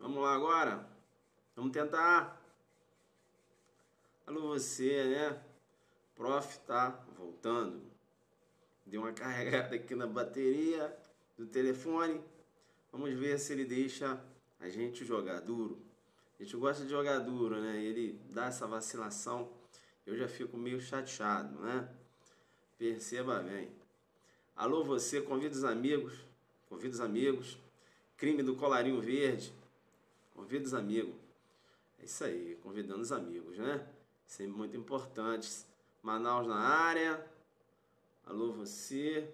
Vamos lá agora? Vamos tentar. Alô você, né? Prof tá voltando. Deu uma carregada aqui na bateria do telefone. Vamos ver se ele deixa a gente jogar duro. A gente gosta de jogar duro, né? Ele dá essa vacilação. Eu já fico meio chateado, né? Perceba bem. Alô você, convida os amigos. Convida os amigos. Crime do colarinho verde. Convida os amigos. É isso aí, convidando os amigos, né? Sempre muito importante. Manaus na área. Alô você.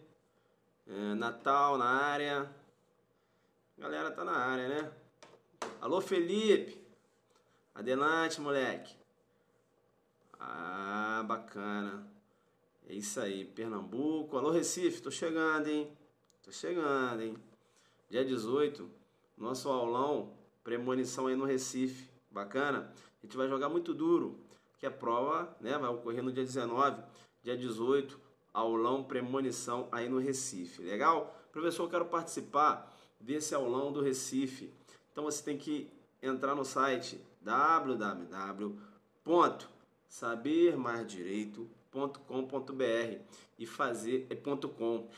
Natal na área. A galera tá na área, né? Alô Felipe. Adelante, moleque. Ah, bacana. É isso aí, Pernambuco. Alô Recife, tô chegando, hein? Tô chegando, hein? Dia 18, nosso aulão, premonição aí no Recife. Bacana? A gente vai jogar muito duro, que a prova, né, vai ocorrer no dia 19, dia 18, aulão, premonição aí no Recife. Legal? Professor, eu quero participar desse aulão do Recife. Então você tem que entrar no site www.sabermaisdireito.com.br e fazer .com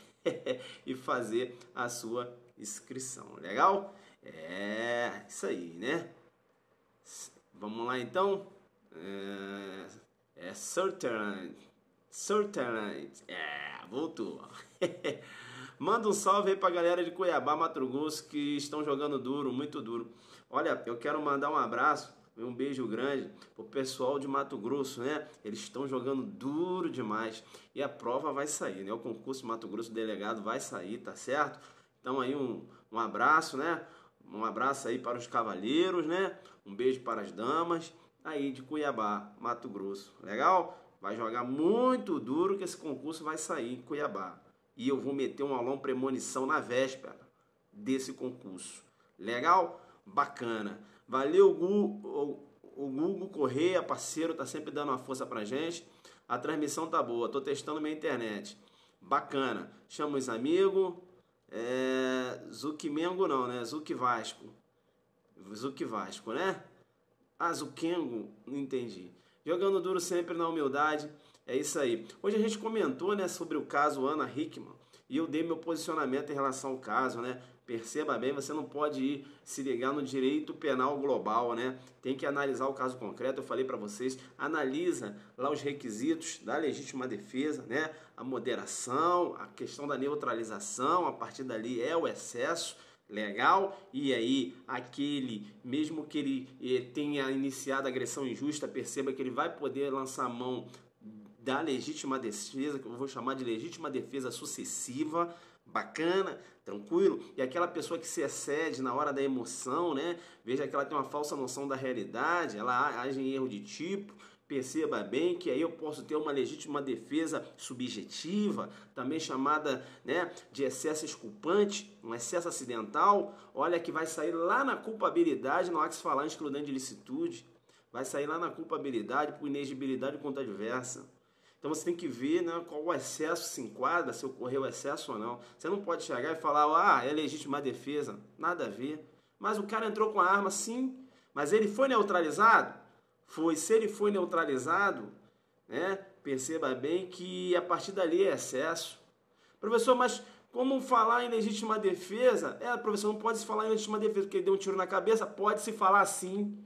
e fazer a sua inscrição. Legal? É isso aí, né? Vamos lá então. Certainly. Voltou. Manda um salve aí pra galera de Cuiabá, Mato Grosso, que estão jogando duro, muito duro. Olha, eu quero mandar um abraço, um beijo grande pro pessoal de Mato Grosso, né? Eles estão jogando duro demais. E a prova vai sair, né? O concurso Mato Grosso delegado vai sair, tá certo? Então aí um abraço, né? Um abraço aí para os cavalheiros, né? Um beijo para as damas aí de Cuiabá, Mato Grosso. Legal? Vai jogar muito duro que esse concurso vai sair em Cuiabá. E eu vou meter um aulão premonição na véspera desse concurso. Legal? Bacana. Valeu, o Google Correia, parceiro, tá sempre dando uma força pra gente. A transmissão tá boa, tô testando minha internet. Bacana. Chama os amigos. Zuquimengo não, né? Zuc Vasco, né? Zuquengo, não entendi. Jogando duro sempre na humildade. É isso aí. Hoje a gente comentou, né, sobre o caso Ana Hickman e eu dei meu posicionamento em relação ao caso, né? Perceba bem, você não pode ir se ligar no direito penal global, né? Tem que analisar o caso concreto. Eu falei para vocês, analisa lá os requisitos da legítima defesa, né? A moderação, a questão da neutralização, a partir dali é o excesso. Legal? E aí, aquele, mesmo que ele tenha iniciado a agressão injusta, perceba que ele vai poder lançar a mão da legítima defesa, que eu vou chamar de legítima defesa sucessiva. Bacana, tranquilo? E aquela pessoa que se excede na hora da emoção, né? Veja que ela tem uma falsa noção da realidade, ela age em erro de tipo. Perceba bem que aí eu posso ter uma legítima defesa subjetiva, também chamada, né, de excesso exculpante, um excesso acidental. Olha que vai sair lá na culpabilidade, no ato falar em excludente de licitude. Vai sair lá na culpabilidade por inegibilidade contra adversa. Então você tem que ver, né, qual o excesso se enquadra, se ocorreu excesso ou não. Você não pode chegar e falar, é legítima defesa. Nada a ver. Mas o cara entrou com a arma, sim. Mas ele foi neutralizado? Foi. Se ele foi neutralizado, né, perceba bem que a partir dali é excesso. Professor, mas como falar em legítima defesa? Professor, não pode se falar em legítima defesa porque ele deu um tiro na cabeça? Pode se falar assim.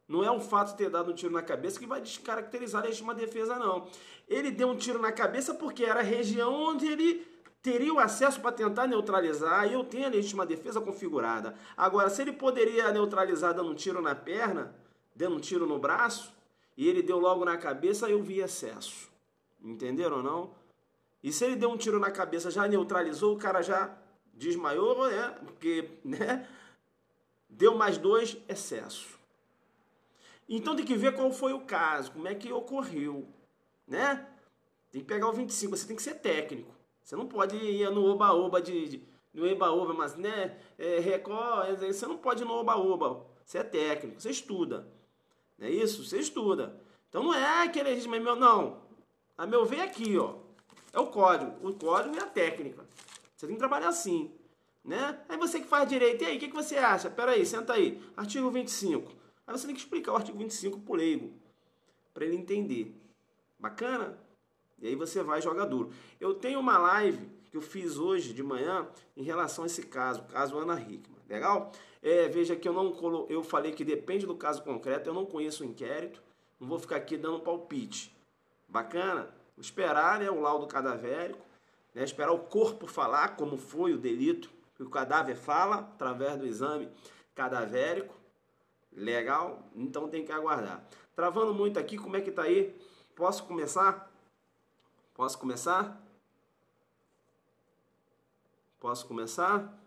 Não é o fato de ter dado um tiro na cabeça que vai descaracterizar a legítima defesa, não. Ele deu um tiro na cabeça porque era a região onde ele teria o acesso para tentar neutralizar e eu tenho a legítima defesa configurada. Agora, se ele poderia neutralizar dando um tiro na perna, dando um tiro no braço, e ele deu logo na cabeça, eu vi excesso. Entenderam ou não? E se ele deu um tiro na cabeça, já neutralizou, o cara já desmaiou, né? Porque, né? Deu mais 2, excesso. Então tem que ver qual foi o caso, como é que ocorreu, né? Tem que pegar o 25, você tem que ser técnico. Você não pode ir no oba-oba no oba-oba, mas, né? Você não pode ir no oba-oba. Você é técnico, você estuda. Não é isso? Você estuda. Então não é aquele regime meu, não. A meu ver aqui, ó. É o código. O código e a técnica. Você tem que trabalhar assim. né? Aí você que faz direito, e aí, o que você acha? Pera aí, senta aí. Artigo 25. Aí você tem que explicar o artigo 25 pro leigo, para ele entender. Bacana? E aí você vai jogar duro. Eu tenho uma live que eu fiz hoje de manhã em relação a esse caso Ana Hickman. Legal? Veja que eu falei que depende do caso concreto, eu não conheço o inquérito, não vou ficar aqui dando palpite. Bacana? Vou esperar, né, o laudo cadavérico, né, esperar o corpo falar como foi o delito, que o cadáver fala através do exame cadavérico. Legal? Então tem que aguardar. Travando muito aqui, como é que tá aí? Posso começar? Posso começar? Posso começar?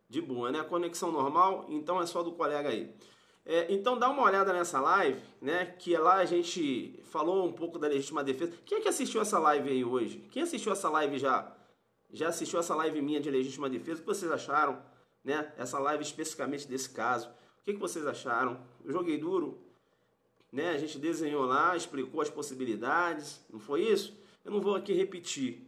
De boa, né? Conexão normal, então é só do colega aí. Então dá uma olhada nessa live, né? Que lá a gente falou um pouco da legítima defesa. Quem é que assistiu essa live aí hoje? Quem assistiu essa live já? Já assistiu essa live minha de legítima defesa? O que vocês acharam, né? Essa live especificamente desse caso. O que vocês acharam? Eu joguei duro, né? A gente desenhou lá, explicou as possibilidades, não foi isso? Eu não vou aqui repetir,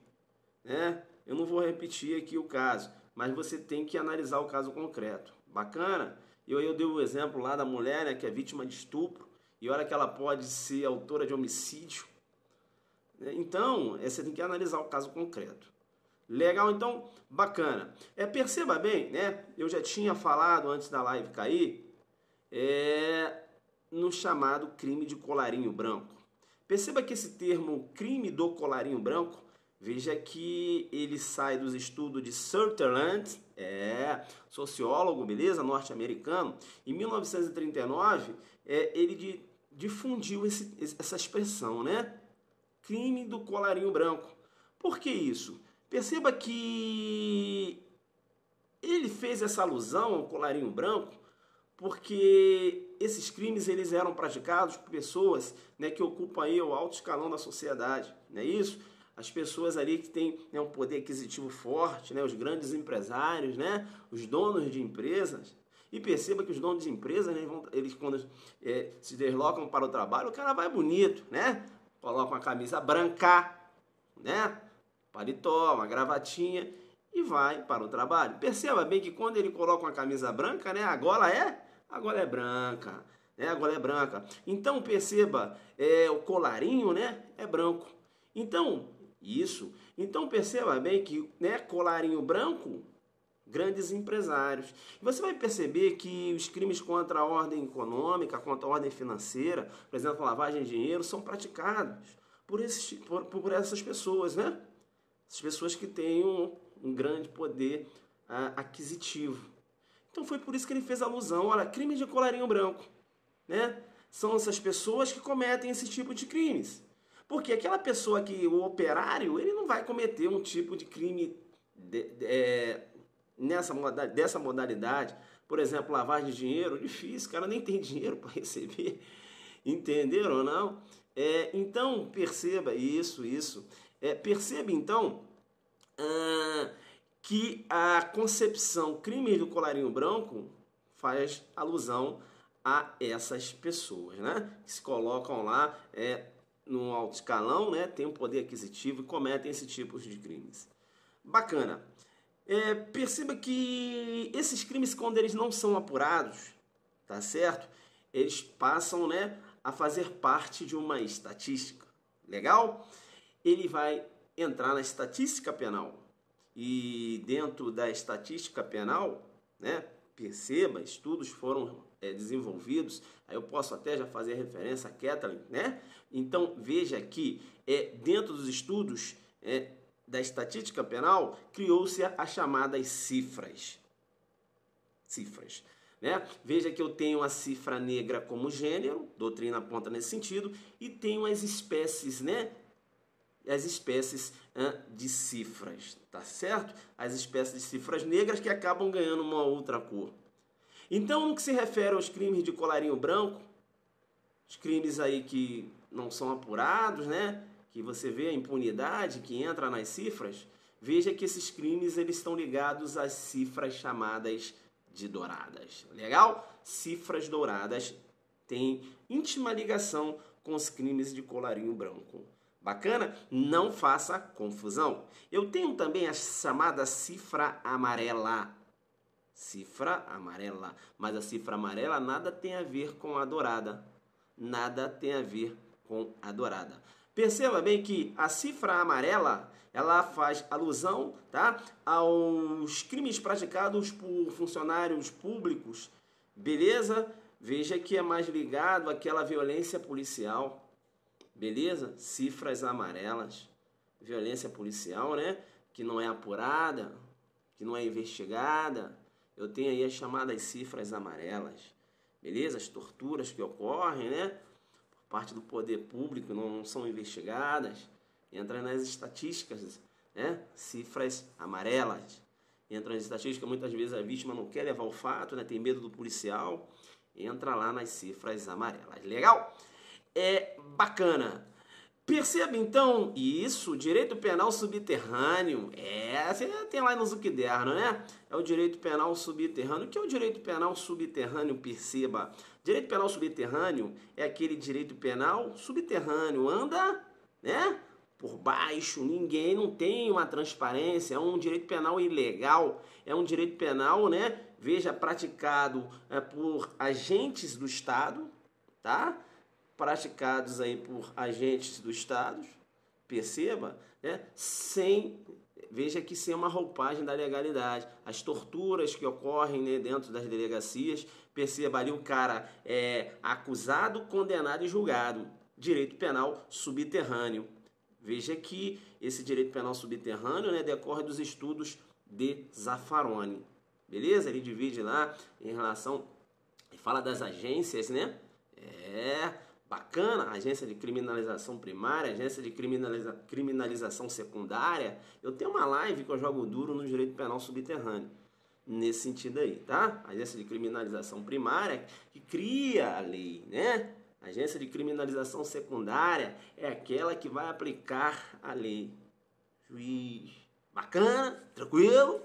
né? Eu não vou repetir aqui o caso, mas você tem que analisar o caso concreto. Bacana? Eu dei o exemplo lá da mulher, né, que é vítima de estupro, e olha que ela pode ser autora de homicídio. Então, você tem que analisar o caso concreto. Legal? Então, bacana. Perceba bem, né? Eu já tinha falado antes da live cair, no chamado crime de colarinho branco. Perceba que esse termo crime do colarinho branco, veja que ele sai dos estudos de Sutherland, sociólogo, beleza, norte-americano. Em 1939, ele difundiu essa expressão, né? Crime do colarinho branco. Por que isso? Perceba que ele fez essa alusão ao colarinho branco porque esses crimes eles eram praticados por pessoas, né, que ocupam aí o alto escalão da sociedade, não é isso? As pessoas ali que têm, né, um poder aquisitivo forte, né, os grandes empresários, né, os donos de empresas. E perceba que os donos de empresas, né, eles quando se deslocam para o trabalho, o cara vai bonito, né? Coloca uma camisa branca, né? Paletó, uma gravatinha e vai para o trabalho. Perceba bem que quando ele coloca uma camisa branca, né, a gola é branca, né? A gola é branca. Então perceba, o colarinho, né, é branco. Então, isso. Então perceba bem que, né, colarinho branco, grandes empresários. Você vai perceber que os crimes contra a ordem econômica, contra a ordem financeira, por exemplo, lavagem de dinheiro, são praticados por essas pessoas, né? Essas pessoas que têm um grande poder aquisitivo. Então foi por isso que ele fez alusão, olha, crime de colarinho branco, né? São essas pessoas que cometem esse tipo de crimes. Porque aquela pessoa que, o operário, ele não vai cometer um tipo de crime dessa modalidade. Por exemplo, lavagem de dinheiro, difícil, o cara nem tem dinheiro para receber. Entenderam ou não? Então, perceba isso. Perceba, então, que a concepção crime do colarinho branco faz alusão a essas pessoas, né? Que se colocam lá no alto escalão, né? Tem um poder aquisitivo e cometem esse tipo de crimes. Bacana. Perceba que esses crimes, quando eles não são apurados, tá certo? Eles passam, né, a fazer parte de uma estatística. Legal? Ele vai entrar na estatística penal. E dentro da estatística penal, né, perceba, estudos foram desenvolvidos, aí eu posso até já fazer referência a Kathleen, né? Então, veja que dentro dos estudos da estatística penal, criou-se as chamadas cifras. Né? Veja que eu tenho a cifra negra como gênero, doutrina aponta nesse sentido, e tenho as espécies, né? As espécies de cifras, tá certo? As espécies de cifras negras que acabam ganhando uma outra cor. Então, no que se refere aos crimes de colarinho branco, os crimes aí que não são apurados, né? Que você vê a impunidade que entra nas cifras, veja que esses crimes eles estão ligados às cifras chamadas de douradas. Legal? Cifras douradas têm íntima ligação com os crimes de colarinho branco. Bacana? Não faça confusão. Eu tenho também a chamada cifra amarela. Cifra amarela. Mas a cifra amarela nada tem a ver com a dourada. Nada tem a ver com a dourada. Perceba bem que a cifra amarela, ela faz alusão, tá, aos crimes praticados por funcionários públicos. Beleza? Veja que é mais ligado àquela violência policial. Beleza? Cifras amarelas. Violência policial, né? Que não é apurada, que não é investigada. Eu tenho aí as chamadas cifras amarelas. Beleza? As torturas que ocorrem, né? Por parte do poder público não são investigadas. Entra nas estatísticas, né? Cifras amarelas. Entra nas estatísticas, muitas vezes a vítima não quer levar o fato, né? Tem medo do policial. Entra lá nas cifras amarelas. Legal? É bacana. Perceba então isso, direito penal subterrâneo, você tem lá no Zuckerberg, né? É o direito penal subterrâneo. O que é o direito penal subterrâneo? Perceba, direito penal subterrâneo é aquele direito penal subterrâneo, anda, né? Por baixo, ninguém, não tem uma transparência, é um direito penal ilegal, é um direito penal, né? Veja, praticado por agentes do Estado, tá? Praticados aí por agentes do Estado, perceba, né? Veja que sem uma roupagem da legalidade. As torturas que ocorrem, né, dentro das delegacias, perceba ali o cara é acusado, condenado e julgado. Direito penal subterrâneo. Veja que esse direito penal subterrâneo, né, decorre dos estudos de Zaffaroni. Beleza? Ele divide lá em relação... Fala das agências, né? Bacana, agência de criminalização primária, agência de criminalização secundária. Eu tenho uma live que eu jogo duro no direito penal subterrâneo, nesse sentido aí, tá? Agência de criminalização primária que cria a lei, né? Agência de criminalização secundária é aquela que vai aplicar a lei. Juiz, bacana, tranquilo?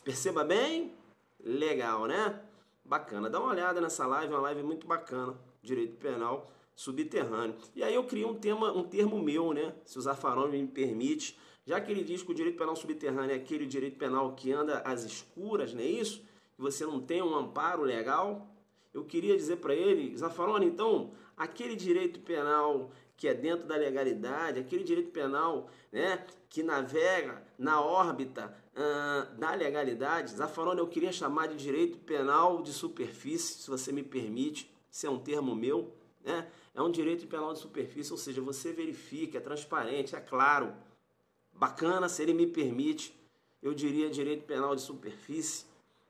Perceba bem? Legal, né? Bacana, dá uma olhada nessa live, uma live muito bacana. Direito penal subterrâneo. E aí eu criei um termo meu, né? Se o Zaffaroni me permite, já que ele diz que o direito penal subterrâneo é aquele direito penal que anda às escuras, não é isso? Que você não tem um amparo legal. Eu queria dizer para ele, Zaffaroni, então, aquele direito penal que é dentro da legalidade, aquele direito penal, né, que navega na órbita da legalidade, Zaffaroni, eu queria chamar de direito penal de superfície, se você me permite. Isso é um termo meu, né? É um direito penal de superfície, ou seja, você verifica, é transparente, é claro. Bacana, se ele me permite, eu diria direito penal de superfície,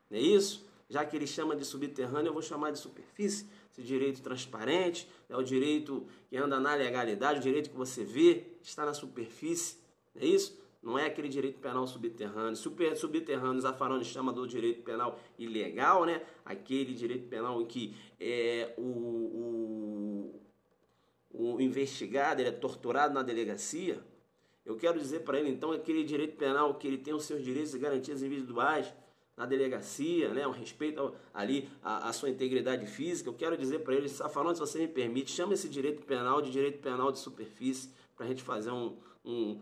não é isso? Já que ele chama de subterrâneo, eu vou chamar de superfície. Esse direito transparente, é o direito que anda na legalidade, o direito que você vê, está na superfície, não é isso? Não é aquele direito penal subterrâneo. Subterrâneo, Zaffaroni chama do direito penal ilegal, né? Aquele direito penal em que o investigado ele é torturado na delegacia. Eu quero dizer para ele, então, aquele direito penal que ele tem os seus direitos e garantias individuais na delegacia, né? O respeito ali à sua integridade física. Eu quero dizer para ele, Zaffaroni, se você me permite, chama esse direito penal de superfície, para a gente fazer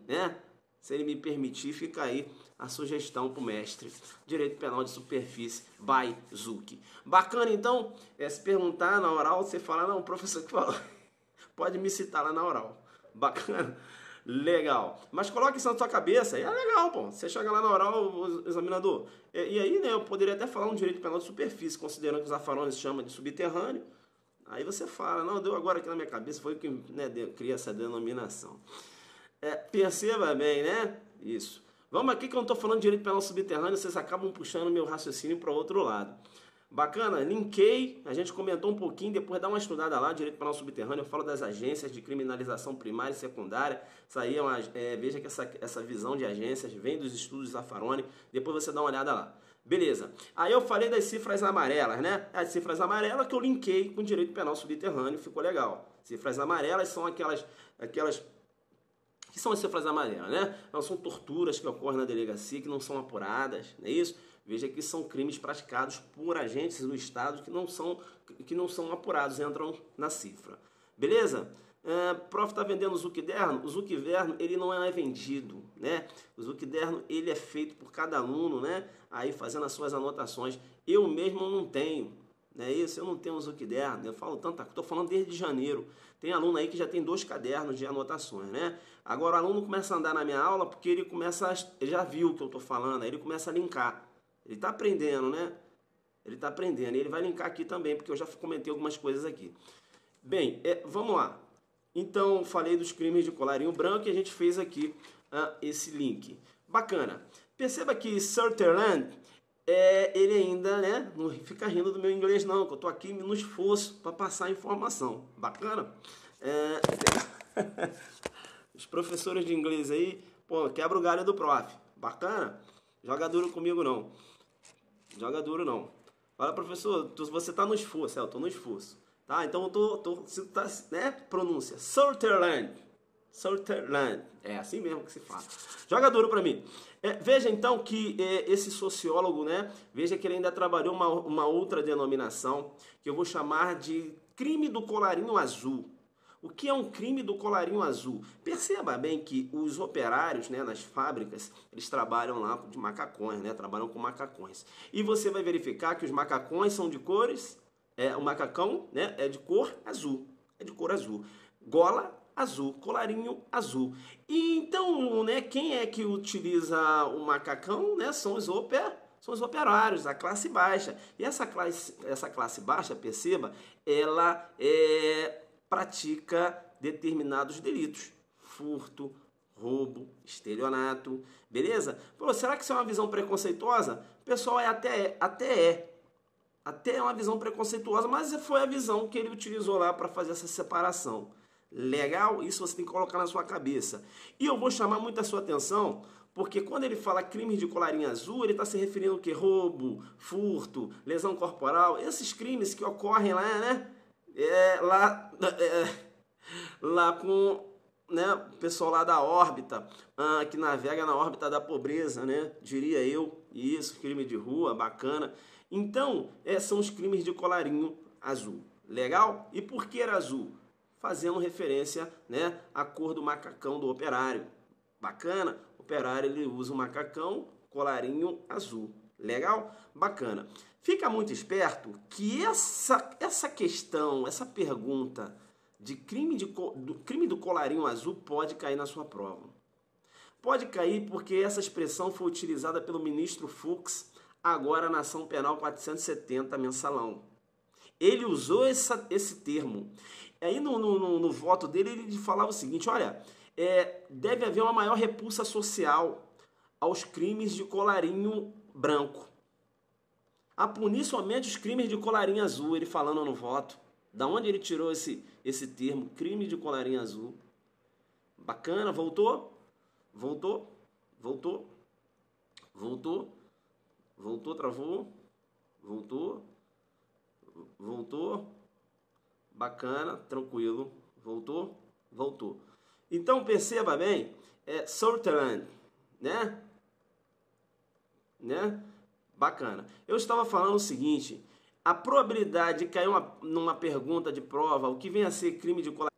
né? Se ele me permitir, fica aí a sugestão para o mestre. Direito penal de superfície, by Zucchi. Bacana, então, se perguntar na oral, você fala, não, o professor que falou. Pode me citar lá na oral. Bacana? Legal. Mas coloque isso na sua cabeça, é legal, pô. Você chega lá na oral, o examinador. E aí, né, eu poderia até falar um direito penal de superfície, considerando que os Zaffaroni chama de subterrâneo. Aí você fala, não, deu agora aqui na minha cabeça, foi o que, né, cria essa denominação. Perceba bem, né? Isso. Vamos aqui que eu não estou falando de direito penal subterrâneo, vocês acabam puxando meu raciocínio para outro lado. Bacana, linkei, a gente comentou um pouquinho, depois dá uma estudada lá, direito penal subterrâneo, eu falo das agências de criminalização primária e secundária, isso aí veja que essa visão de agências vem dos estudos de Zaffaroni, depois você dá uma olhada lá. Beleza, aí eu falei das cifras amarelas, né? As cifras amarelas que eu linkei com direito penal subterrâneo, ficou legal. Cifras amarelas são aquelas que são as cifras amarelas, né? Não são torturas que ocorrem na delegacia, que não são apuradas, não é isso? Veja que são crimes praticados por agentes do Estado que não são apurados, entram na cifra. Beleza? Prof, está vendendo o Zucderno? O Zucderno, ele não é vendido, né? O Zucderno, ele é feito por cada aluno, né? Aí fazendo as suas anotações. Eu mesmo não tenho, não é isso? Eu não tenho um Zucderno, eu falo tanta coisa, estou falando desde janeiro. Tem aluno aí que já tem 2 cadernos de anotações, né? Agora o aluno começa a andar na minha aula porque ele começa, ele já viu o que eu estou falando, aí ele começa a linkar. Ele está aprendendo, né? Ele está aprendendo, e ele vai linkar aqui também, porque eu já comentei algumas coisas aqui. Bem, vamos lá. Então, falei dos crimes de colarinho branco e a gente fez aqui esse link. Bacana. Perceba que Sutherland, ele ainda, né, não fica rindo do meu inglês não, que eu estou aqui no esforço para passar a informação. Bacana? Os professores de inglês aí, pô, quebra o galho do prof. Bacana? Joga duro comigo não. Joga duro não. Fala, professor, você está no esforço. Eu estou no esforço. Tá? Então eu tô né? Pronúncia. Sutherland. Sutherland. É assim mesmo que se fala. Joga duro para mim. Veja então que esse sociólogo, né? Veja que ele ainda trabalhou uma outra denominação que eu vou chamar de crime do colarinho azul. O que é um crime do colarinho azul? Perceba bem que os operários, né, nas fábricas, eles trabalham lá de macacões, né? Trabalham com macacões. E você vai verificar que os macacões são de cores. O macacão, né, é de cor azul. É de cor azul. Gola azul, colarinho azul. E então, né, quem é que utiliza o macacão, né? São os operários, a classe baixa. E essa classe baixa, perceba, ela pratica determinados delitos. Furto, roubo, estelionato, beleza? Pô, será que isso é uma visão preconceituosa? Pessoal, até é uma visão preconceituosa, mas foi a visão que ele utilizou lá para fazer essa separação. Legal? Isso você tem que colocar na sua cabeça. E eu vou chamar muito a sua atenção, porque quando ele fala crimes de colarinho azul, ele está se referindo ao que? Roubo, furto, lesão corporal, esses crimes que ocorrem lá, né? Lá com, né, o pessoal lá da órbita, que navega na órbita da pobreza, né? Diria eu. Isso, crime de rua, bacana. Então, são os crimes de colarinho azul. Legal? E por que era azul? Fazendo referência, né, à cor do macacão do operário. Bacana? O operário, ele usa o macacão, colarinho azul. Legal? Bacana. Fica muito esperto que essa questão, essa pergunta de crime do colarinho azul pode cair na sua prova. Pode cair porque essa expressão foi utilizada pelo ministro Fux agora na ação penal 470 mensalão. Ele usou esse termo. Aí no voto dele ele falava o seguinte, olha, deve haver uma maior repulsa social aos crimes de colarinho branco. A punir somente os crimes de colarinho azul, ele falando no voto. Da onde ele tirou esse termo, crime de colarinho azul? Bacana, voltou? Voltou? Voltou? Voltou? Voltou, travou? Voltou? Voltou? Bacana, tranquilo. Voltou? Voltou. Então, perceba bem, Sutherland, né? Bacana. Eu estava falando o seguinte, a probabilidade de cair numa pergunta de prova, o que vem a ser crime de colarinho.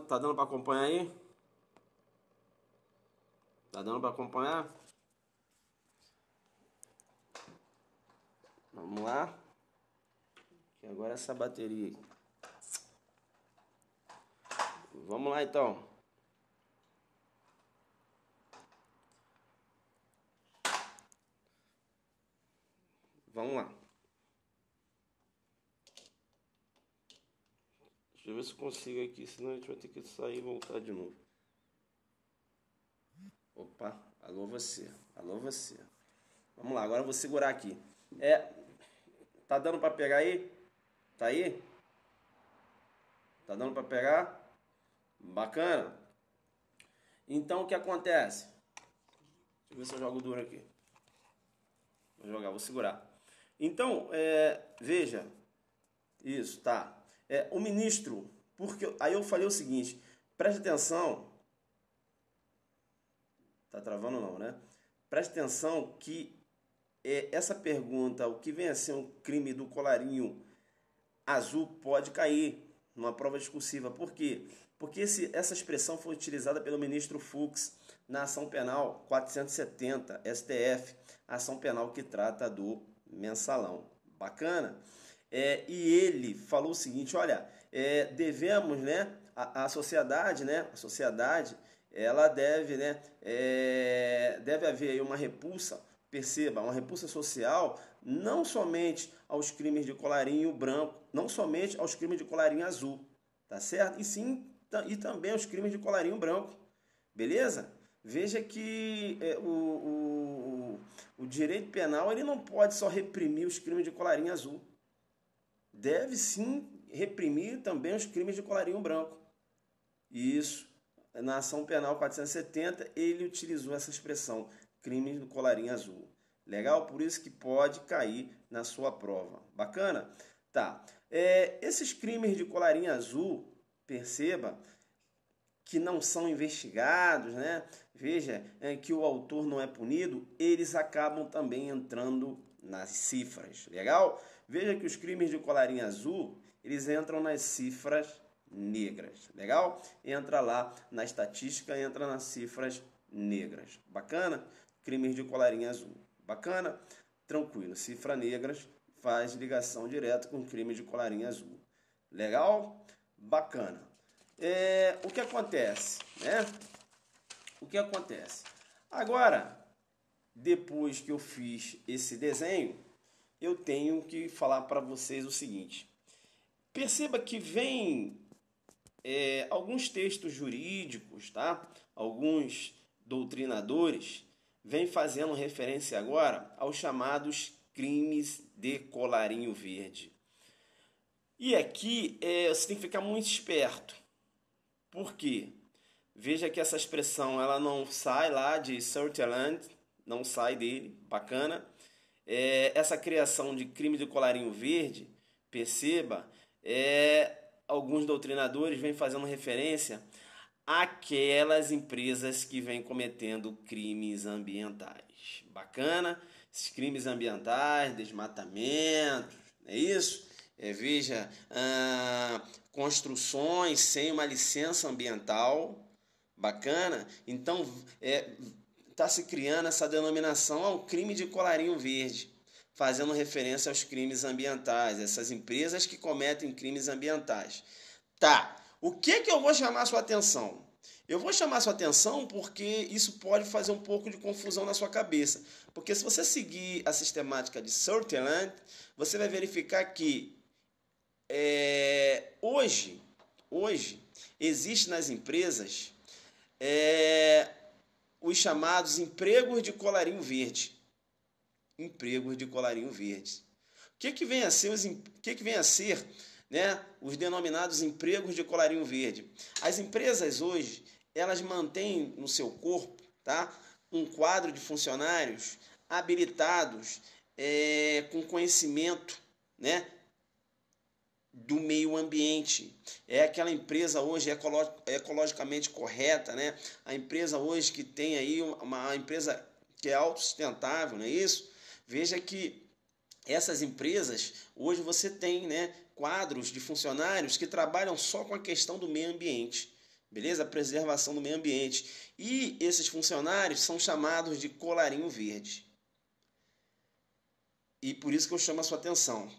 Tá dando para acompanhar aí? Tá dando para acompanhar? Vamos lá. Que agora essa bateria. Vamos lá então. Vamos lá. Deixa eu ver se eu consigo aqui, senão a gente vai ter que sair e voltar de novo. Opa, alô você. Alô você. Vamos lá, agora eu vou segurar aqui. Tá dando para pegar aí? Tá aí? Tá dando para pegar? Bacana. Então o que acontece? Deixa eu ver se eu jogo duro aqui. Vou jogar, vou segurar. Então, veja. Isso, tá. O ministro, porque aí eu falei o seguinte, preste atenção. Tá travando não, né? Preste atenção que essa pergunta, o que vem a ser um crime do colarinho azul, pode cair numa prova discursiva. Por quê? Porque essa expressão foi utilizada pelo ministro Fux na ação penal 470, STF, ação penal que trata do mensalão. Bacana? E ele falou o seguinte, olha, devemos, né, a sociedade, ela deve, né, deve haver aí uma repulsa, perceba, uma repulsa social, não somente aos crimes de colarinho branco, não somente aos crimes de colarinho azul, tá certo? E também aos crimes de colarinho branco, beleza? Veja que o direito penal ele não pode só reprimir os crimes de colarinho azul. Deve sim reprimir também os crimes de colarinho branco. Isso, na ação penal 470, ele utilizou essa expressão, crimes do colarinho azul. Legal? Por isso que pode cair na sua prova. Bacana? Tá. Esses crimes de colarinho azul, perceba que não são investigados, né? Veja que o autor não é punido, eles acabam também entrando nas cifras. Legal? Veja que os crimes de colarinho azul, eles entram nas cifras negras. Legal? Entra lá na estatística, entra nas cifras negras. Bacana? Crimes de colarinho azul. Bacana? Tranquilo. Cifra negras faz ligação direta com crime de colarinho azul. Legal? Bacana. O que acontece, né? O que acontece? Agora, depois que eu fiz esse desenho, eu tenho que falar para vocês o seguinte. Perceba que vem alguns textos jurídicos, tá? Alguns doutrinadores vêm fazendo referência agora aos chamados crimes de colarinho verde. E aqui você tem que ficar muito esperto. Por quê? Veja que essa expressão ela não sai lá de Sutherland, não sai dele, bacana. Essa criação de crime de colarinho verde, perceba, alguns doutrinadores vêm fazendo referência àquelas empresas que vêm cometendo crimes ambientais. Bacana? Esses crimes ambientais, desmatamento, não é isso? Veja, construções sem uma licença ambiental, bacana? Então, está se criando essa denominação ao crime de colarinho verde, fazendo referência aos crimes ambientais, essas empresas que cometem crimes ambientais. Tá, o que eu vou chamar a sua atenção? Eu vou chamar a sua atenção porque isso pode fazer um pouco de confusão na sua cabeça. Porque se você seguir a sistemática de Sutherland, você vai verificar que hoje existe nas empresas os chamados empregos de colarinho verde. Empregos de colarinho verde. O que vem a ser, né, os denominados empregos de colarinho verde? As empresas hoje, elas mantêm no seu corpo, tá, um quadro de funcionários habilitados com conhecimento, né, do meio ambiente. Aquela empresa hoje ecologicamente correta, né? A empresa hoje que tem aí uma empresa que é autossustentável, não é isso? Veja que essas empresas, hoje você tem, né, quadros de funcionários que trabalham só com a questão do meio ambiente, beleza? A preservação do meio ambiente. E esses funcionários são chamados de colarinho verde. E por isso que eu chamo a sua atenção.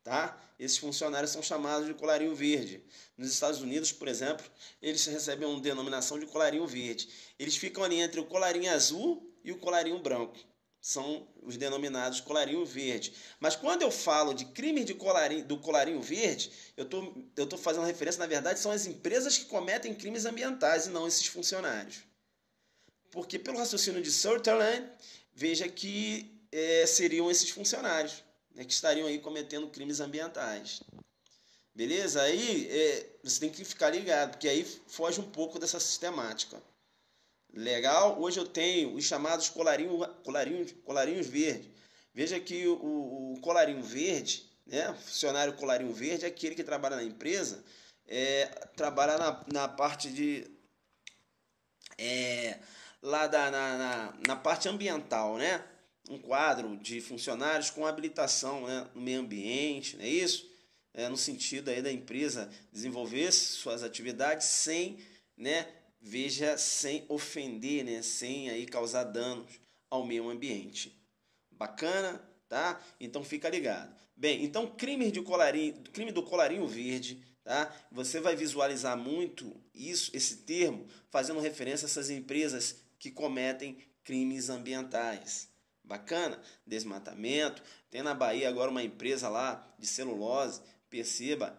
Tá? Esses funcionários são chamados de colarinho verde. Nos Estados Unidos, por exemplo, eles recebem uma denominação de colarinho verde. Eles ficam ali entre o colarinho azul e o colarinho branco. São os denominados colarinho verde. Mas quando eu falo de crime do colarinho verde, eu tô fazendo referência, na verdade, são as empresas que cometem crimes ambientais e não esses funcionários. Porque pelo raciocínio de Sutherland, veja que seriam esses funcionários, né, que estariam aí cometendo crimes ambientais. Beleza? Aí você tem que ficar ligado, porque aí foge um pouco dessa sistemática. Legal? Hoje eu tenho os chamados colarinhos verdes. Veja que o colarinho verde, né, funcionário colarinho verde, é aquele que trabalha na empresa, trabalha na parte de... lá na parte ambiental, né? um quadro de funcionários com habilitação, né, no meio ambiente, não é isso? No sentido aí da empresa desenvolver suas atividades sem, né, veja, sem ofender, né, sem aí causar danos ao meio ambiente. Bacana, tá? Então fica ligado. Bem, então crime do colarinho verde, tá? Você vai visualizar muito isso, esse termo, fazendo referência a essas empresas que cometem crimes ambientais. Bacana? Desmatamento. Tem na Bahia agora uma empresa lá de celulose. Perceba,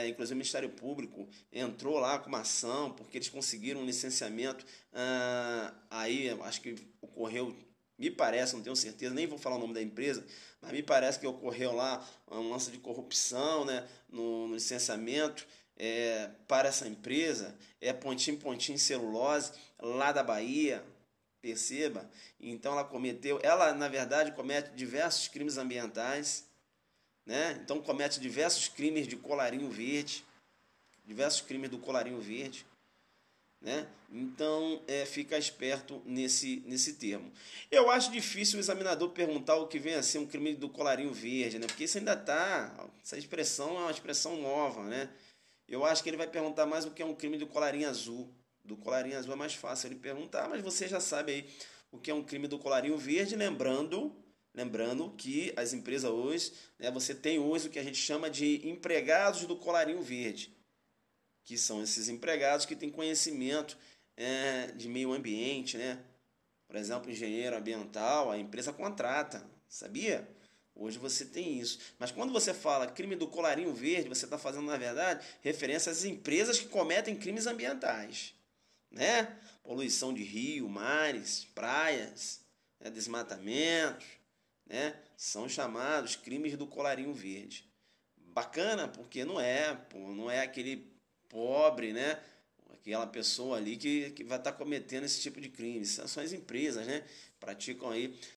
inclusive o Ministério Público entrou lá com uma ação porque eles conseguiram um licenciamento. Aí acho que ocorreu, me parece, não tenho certeza, nem vou falar o nome da empresa, mas me parece que ocorreu lá um lance de corrupção, né, no licenciamento para essa empresa, Pontinho Celulose, lá da Bahia, perceba. Então ela na verdade comete diversos crimes ambientais, né? Então comete diversos crimes de colarinho verde, diversos crimes do colarinho verde, né? Então fica esperto nesse termo. Eu acho difícil o examinador perguntar o que vem a ser um crime do colarinho verde, né? Porque isso ainda tá, essa expressão é uma expressão nova, né? Eu acho que ele vai perguntar mais o que é um crime do colarinho azul. Do colarinho azul é mais fácil ele perguntar, mas você já sabe aí o que é um crime do colarinho verde, lembrando que as empresas hoje, né, você tem hoje o que a gente chama de empregados do colarinho verde, que são esses empregados que têm conhecimento de meio ambiente, né? Por exemplo, engenheiro ambiental, a empresa contrata, sabia? Hoje você tem isso. Mas quando você fala crime do colarinho verde, você está fazendo, na verdade, referência às empresas que cometem crimes ambientais, né? Poluição de rio, mares, praias, né? Desmatamentos, né? São chamados crimes do colarinho verde. Bacana, porque não é aquele pobre, né? Aquela pessoa ali que vai estar cometendo esse tipo de crime. São as empresas, né? Praticam aí